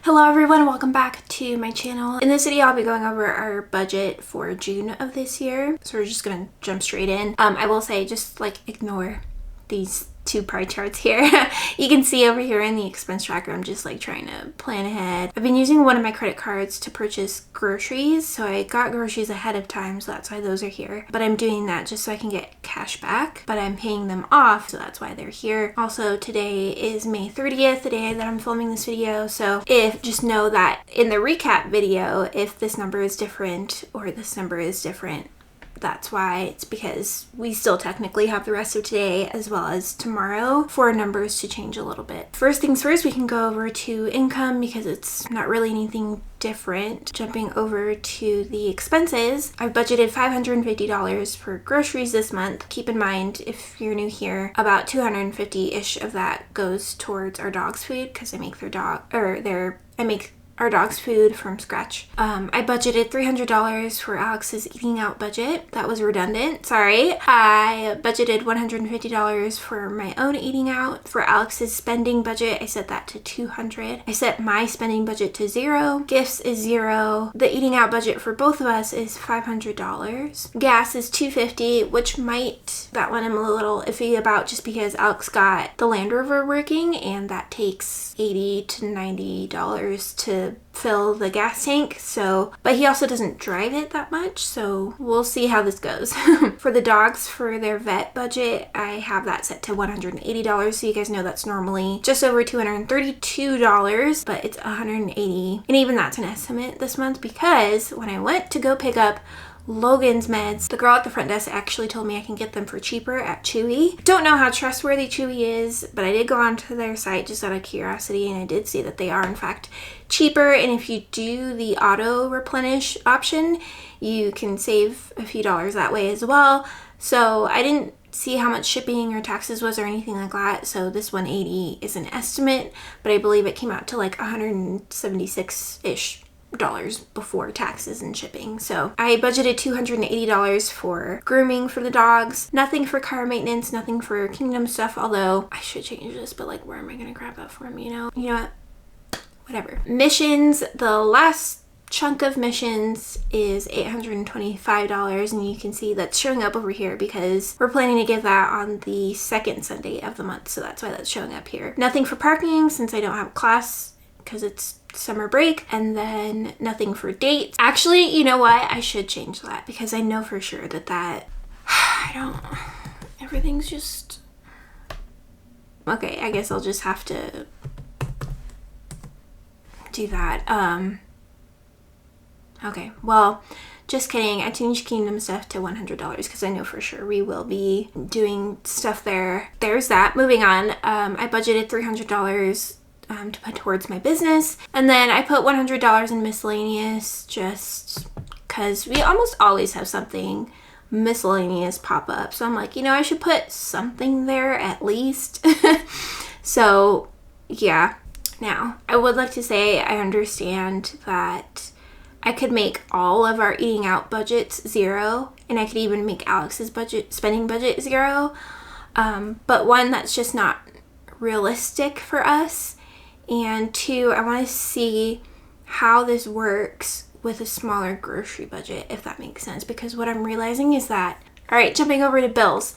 Hello everyone, welcome back to my channel. In this video, I'll be going over our budget for June of this year. So we're just gonna jump straight in. I will say, just like ignore these two pie charts here. You can see over here in the expense tracker, I'm just like trying to plan ahead. I've been using one of my credit cards to purchase groceries. So I got groceries ahead of time, so that's why those are here. But I'm doing that just so I can get cash back, but I'm paying them off, so that's why they're here. Also, today is May 30th, the day that I'm filming this video. So just know that in the recap video, if this number is different or this number is different, that's why. It's because we still technically have the rest of today as well as tomorrow for numbers to change a little bit. First things first, we can go over to income because it's not really anything different. Jumping over to the expenses, I've budgeted $550 for groceries this month. Keep in mind, if you're new here, about $250-ish of that goes towards our dog's food because I make our dog's food from scratch. I budgeted $300 for Alex's eating out budget. That was redundant, sorry. I budgeted $150 for my own eating out. For Alex's spending budget, I set that to $200. I set my spending budget to $0. Gifts is $0. The eating out budget for both of us is $500. Gas is $250, which that one I'm a little iffy about just because Alex got the Land Rover working and that takes $80 to $90 to fill the gas tank, but he also doesn't drive it that much, so we'll see how this goes. For the dogs, for their vet budget, I have that set to $180, so you guys know that's normally just over $232, but it's $180, and even that's an estimate this month because when I went to go pick up Logan's meds, the girl at the front desk actually told me I can get them for cheaper at Chewy. Don't know how trustworthy Chewy is, but I did go onto their site just out of curiosity and I did see that they are in fact cheaper, and if you do the auto replenish option, you can save a few dollars that way as well. So I didn't see how much shipping or taxes was or anything like that, so this $180 is an estimate, but I believe it came out to like $176-ish before taxes and shipping. So I budgeted $280 for grooming for the dogs. Nothing for car maintenance, nothing for Kingdom stuff, although I should change this, but like where am I gonna grab that from, you know what, whatever. Missions, the last chunk of missions is $825, and you can see that's showing up over here because we're planning to give that on the second Sunday of the month, so that's why that's showing up here. Nothing for parking since I don't have class because it's summer break, and then nothing for dates. Actually, you know what? I should change that because I know for sure that everything's just okay. I guess I'll just have to do that. Okay, well, just kidding. I changed Kingdom stuff to $100 because I know for sure we will be doing stuff there. There's that. Moving on, I budgeted $300 to put towards my business, and then I put $100 in miscellaneous just because we almost always have something miscellaneous pop up, so I'm like, I should put something there at least. So yeah. Now I would like to say I understand that I could make all of our eating out budgets $0, and I could even make Alex's spending budget $0, but one, that's just not realistic for us. And two, I want to see how this works with a smaller grocery budget, if that makes sense, because what I'm realizing is that, all right, jumping over to bills.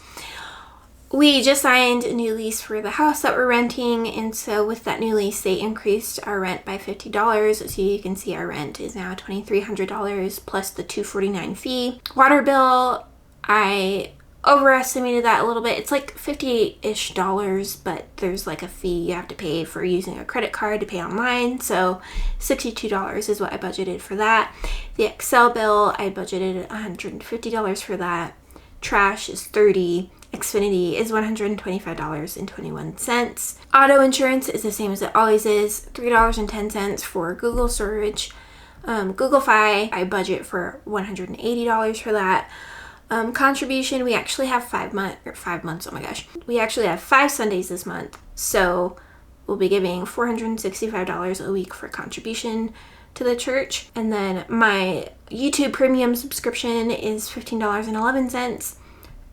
We just signed a new lease for the house that we're renting, and so with that new lease, they increased our rent by $50. So you can see our rent is now $2,300 plus the $249 fee. Water bill, I overestimated that a little bit. It's like $58-ish, but there's like a fee you have to pay for using a credit card to pay online, so $62 is what I budgeted for that. The Excel bill, I budgeted $150 for that. Trash is $30. Xfinity is $125.21. Auto insurance is the same as it always is, $3.10 for Google storage. Google Fi, I budget for $180 for that. Contribution, we actually have 5 months, oh my gosh. We actually have 5 Sundays this month, so we'll be giving $465 a week for contribution to the church. And then my YouTube premium subscription is $15.11.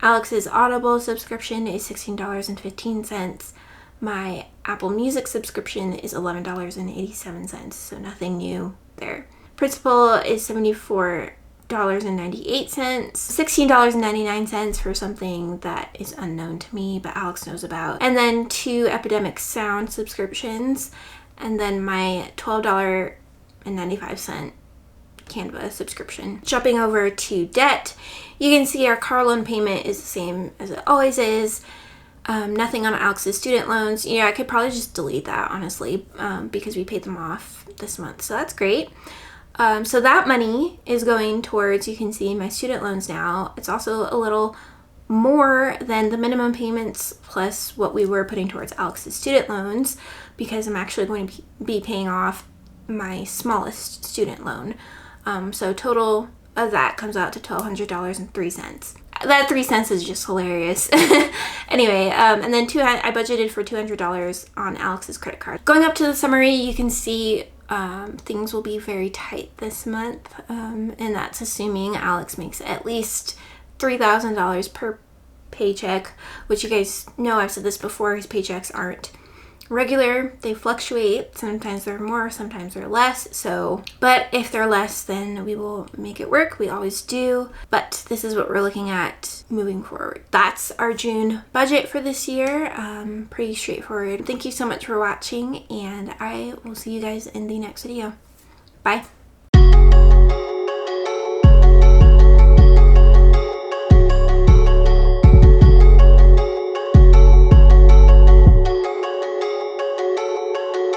Alex's Audible subscription is $16.15. My Apple Music subscription is $11.87, so nothing new there. Principal is $74.98, $16.99 for something that is unknown to me, but Alex knows about. And then 2 Epidemic Sound subscriptions, and then my $12.95 Canva subscription. Jumping over to debt, you can see our car loan payment is the same as it always is. Nothing on Alex's student loans. I could probably just delete that, honestly, because we paid them off this month, so that's great. So that money is going towards, you can see, my student loans now. It's also a little more than the minimum payments plus what we were putting towards Alex's student loans, because I'm actually going to be paying off my smallest student loan. So total of that comes out to $1,200.03. That 3 cents is just hilarious. Anyway, and then I budgeted for $200 on Alex's credit card. Going up to the summary, you can see things will be very tight this month, and that's assuming Alex makes at least $3,000 per paycheck, which you guys know I've said this before, his paychecks aren't regular, they fluctuate. Sometimes they're more, sometimes they're less. But if they're less, then we will make it work. We always do. But this is what we're looking at moving forward. That's our June budget for this year. Pretty straightforward. Thank you so much for watching, and I will see you guys in the next video. Bye.